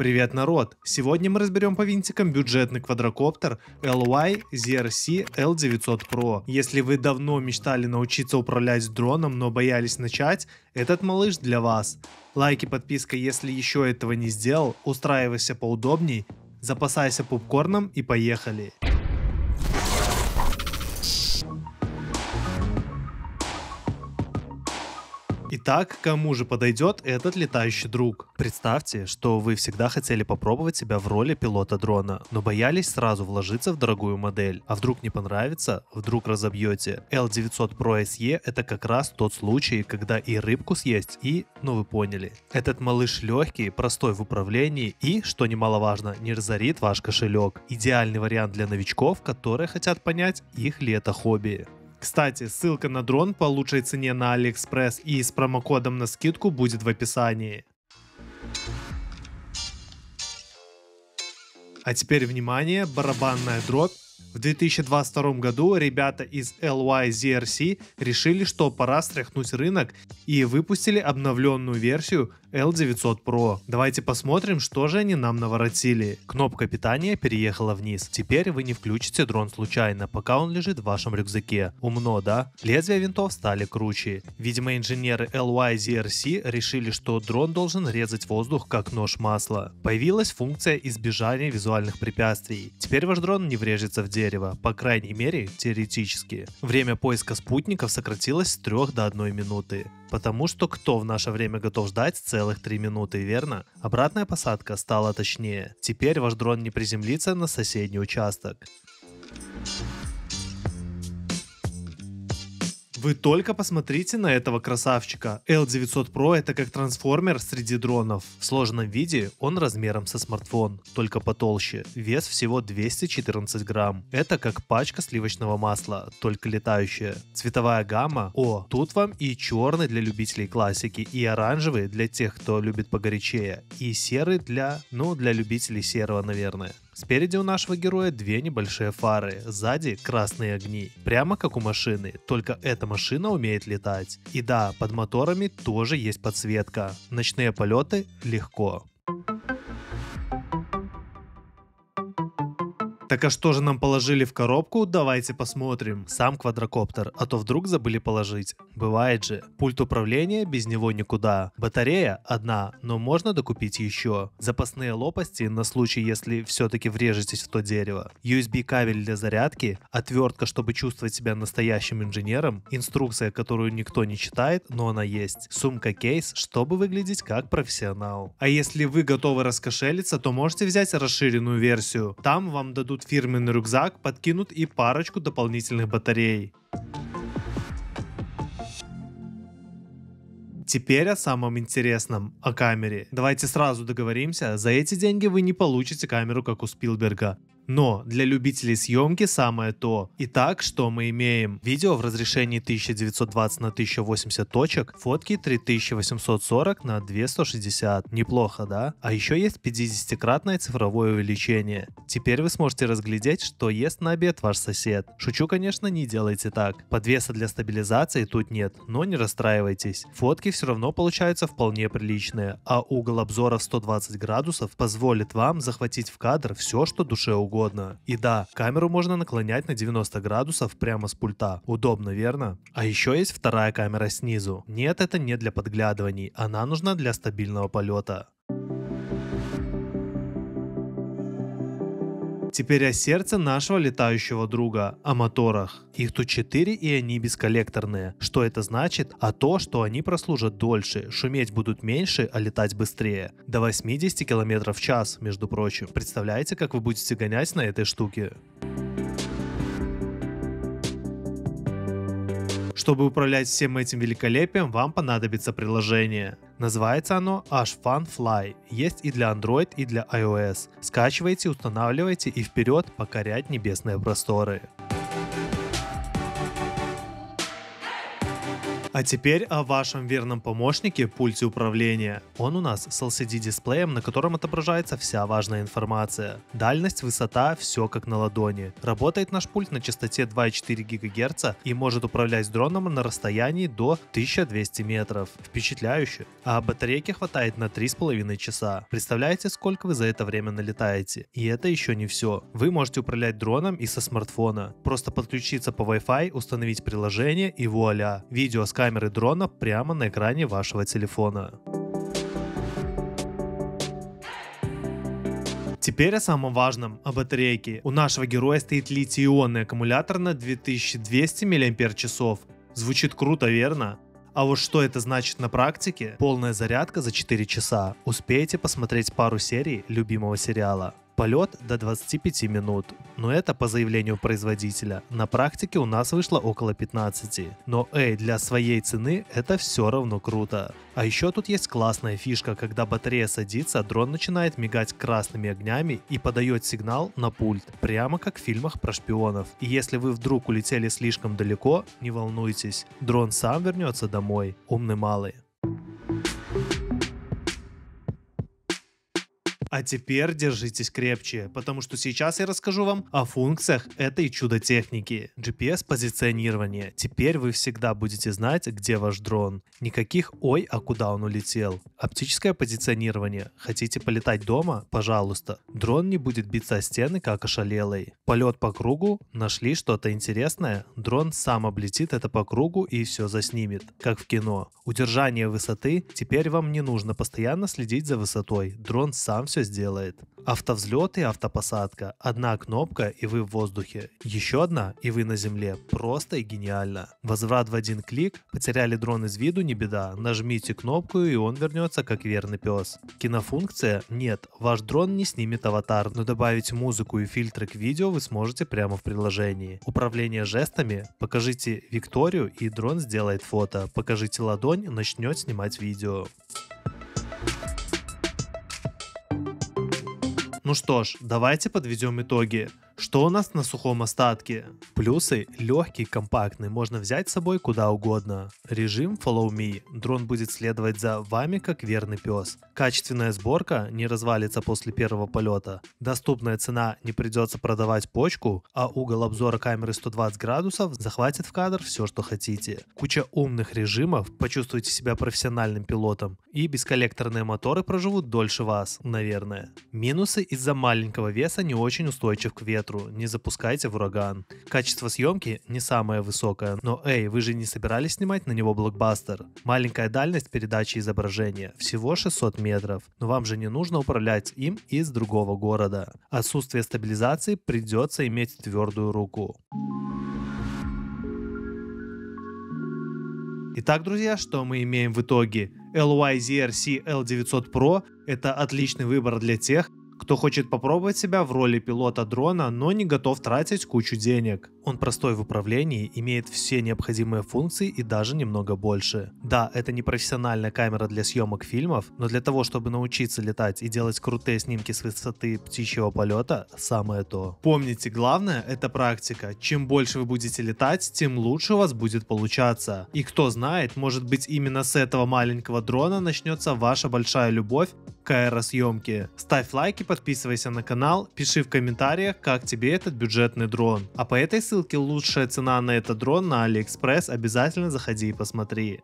Привет, народ! Сегодня мы разберем по винтикам бюджетный квадрокоптер LY-ZRC L900 Pro. Если вы давно мечтали научиться управлять дроном, но боялись начать, этот малыш для вас. Лайк и подписка, если еще этого не сделал, устраивайся поудобней, запасайся попкорном и поехали! Итак, кому же подойдет этот летающий друг? Представьте, что вы всегда хотели попробовать себя в роли пилота дрона, но боялись сразу вложиться в дорогую модель. А вдруг не понравится? Вдруг разобьете? L900 Pro SE это как раз тот случай, когда и рыбку съесть, и, ну вы поняли. Этот малыш легкий, простой в управлении и, что немаловажно, не разорит ваш кошелек. Идеальный вариант для новичков, которые хотят понять, их ли это хобби. Кстати, ссылка на дрон по лучшей цене на AliExpress и с промокодом на скидку будет в описании. А теперь внимание, барабанная дробь. В 2022 году ребята из LY-ZRC решили, что пора стряхнуть рынок и выпустили обновленную версию L900 Pro. Давайте посмотрим, что же они нам наворотили. Кнопка питания переехала вниз. Теперь вы не включите дрон случайно, пока он лежит в вашем рюкзаке. Умно, да? Лезвия винтов стали круче. Видимо, инженеры LY-ZRC решили, что дрон должен резать воздух как нож масла. Появилась функция избежания визуальных препятствий. Теперь ваш дрон не врежется в дерево, по крайней мере, теоретически. Время поиска спутников сократилось с 3 до 1 минуты. Потому что кто в наше время готов ждать целых 3 минуты, верно? Обратная посадка стала точнее. Теперь ваш дрон не приземлится на соседний участок. Вы только посмотрите на этого красавчика. L900 Pro это как трансформер среди дронов. В сложенном виде он размером со смартфон, только потолще. Вес всего 214 грамм. Это как пачка сливочного масла, только летающая. Цветовая гамма. О, тут вам и черный для любителей классики, и оранжевый для тех, кто любит погорячее, и серый для любителей серого, наверное. Спереди у нашего героя две небольшие фары, сзади красные огни. Прямо как у машины, только эта машина умеет летать. И да, под моторами тоже есть подсветка. Ночные полеты легко. Так а что же нам положили в коробку? Давайте посмотрим. Сам квадрокоптер, а то вдруг забыли положить. Бывает же. Пульт управления, без него никуда. Батарея одна, но можно докупить еще. Запасные лопасти на случай, если все-таки врежетесь в то дерево. USB кабель для зарядки, отвертка, чтобы чувствовать себя настоящим инженером, инструкция, которую никто не читает, но она есть. Сумка-кейс, чтобы выглядеть как профессионал. А если вы готовы раскошелиться, то можете взять расширенную версию. Там вам дадут фирменный рюкзак, подкинут и парочку дополнительных батарей. Теперь о самом интересном, о камере. Давайте сразу договоримся, за эти деньги вы не получите камеру, как у Спилберга. Но для любителей съемки самое то. Итак, что мы имеем? Видео в разрешении 1920 на 1080 точек, фотки 3840 на 2160. Неплохо, да? А еще есть 50-кратное цифровое увеличение. Теперь вы сможете разглядеть, что ест на обед ваш сосед. Шучу, конечно, не делайте так. Подвеса для стабилизации тут нет, но не расстраивайтесь. Фотки все равно получаются вполне приличные, а угол обзора в 120 градусов позволит вам захватить в кадр все, что душе угодно. И да, камеру можно наклонять на 90 градусов прямо с пульта. Удобно, верно? А еще есть вторая камера снизу. Нет, это не для подглядываний, она нужна для стабильного полета. Теперь о сердце нашего летающего друга, о моторах. Их тут 4 и они бесколлекторные. Что это значит? А то, что они прослужат дольше, шуметь будут меньше, а летать быстрее. До 80 км в час, между прочим. Представляете, как вы будете гонять на этой штуке? Чтобы управлять всем этим великолепием, вам понадобится приложение. Называется оно Ashfun Fly. Есть и для Android, и для iOS. Скачивайте, устанавливайте и вперед покорять небесные просторы. А теперь о вашем верном помощнике пульте управления. Он у нас с LCD-дисплеем, на котором отображается вся важная информация. Дальность, высота, все как на ладони. Работает наш пульт на частоте 2,4 ГГц и может управлять дроном на расстоянии до 1200 метров. Впечатляюще. А батарейки хватает на 3,5 часа. Представляете, сколько вы за это время налетаете? И это еще не все. Вы можете управлять дроном и со смартфона. Просто подключиться по Wi-Fi, установить приложение и вуаля. Видео с камеры дрона прямо на экране вашего телефона. Теперь о самом важном, о батарейке. У нашего героя стоит литий-ионный аккумулятор на 2200 мАч. Звучит круто, верно? А вот что это значит на практике? Полная зарядка за 4 часа. Успеете посмотреть пару серий любимого сериала. Полет до 25 минут. Но это по заявлению производителя. На практике у нас вышло около 15. Но для своей цены это все равно круто. А еще тут есть классная фишка, когда батарея садится, дрон начинает мигать красными огнями и подает сигнал на пульт, прямо как в фильмах про шпионов. И если вы вдруг улетели слишком далеко, не волнуйтесь, дрон сам вернется домой. Умный малый. А теперь держитесь крепче, потому что сейчас я расскажу вам о функциях этой чудо-техники. GPS-позиционирование. Теперь вы всегда будете знать, где ваш дрон. Никаких «ой, а куда он улетел». Оптическое позиционирование. Хотите полетать дома? Пожалуйста. Дрон не будет биться о стены, как ошалелый. Полет по кругу. Нашли что-то интересное? Дрон сам облетит это по кругу и все заснимет, как в кино. Удержание высоты. Теперь вам не нужно постоянно следить за высотой. Дрон сам все сделает. Автовзлет и автопосадка. Одна кнопка и вы в воздухе. Еще одна и вы на земле. Просто и гениально. Возврат в один клик. Потеряли дрон из виду, не беда. Нажмите кнопку и он вернется как верный пес. Кинофункция? Нет. Ваш дрон не снимет аватар, но добавить музыку и фильтры к видео вы сможете прямо в приложении. Управление жестами. Покажите Викторию и дрон сделает фото. Покажите ладонь, начнет снимать видео. Ну что ж, давайте подведем итоги. Что у нас на сухом остатке? Плюсы: легкий, компактный, можно взять с собой куда угодно. Режим Follow Me. Дрон будет следовать за вами как верный пес. Качественная сборка, не развалится после первого полета. Доступная цена, не придется продавать почку, а угол обзора камеры 120 градусов захватит в кадр все, что хотите. Куча умных режимов, почувствуйте себя профессиональным пилотом. И бесколлекторные моторы проживут дольше вас, наверное. Минусы: из-за маленького веса не очень устойчив к ветру. Не запускайте в ураган. Качество съемки не самое высокое, но вы же не собирались снимать на него блокбастер. Маленькая дальность передачи изображения, всего 600 метров, но вам же не нужно управлять им из другого города. Отсутствие стабилизации, придется иметь твердую руку. Итак, друзья, что мы имеем в итоге? LYZR-C L900 Pro – это отличный выбор для тех, кто хочет попробовать себя в роли пилота дрона, но не готов тратить кучу денег. Он простой в управлении, имеет все необходимые функции и даже немного больше. Да, это не профессиональная камера для съемок фильмов, но для того, чтобы научиться летать и делать крутые снимки с высоты птичьего полета, самое то. Помните, главное — это практика. Чем больше вы будете летать, тем лучше у вас будет получаться. И кто знает, может быть, именно с этого маленького дрона начнется ваша большая любовь к аэросъемке. Ставь лайки, подписывайся на канал, пиши в комментариях, как тебе этот бюджетный дрон. А по этой ссылке лучшая цена на этот дрон на AliExpress, обязательно заходи и посмотри.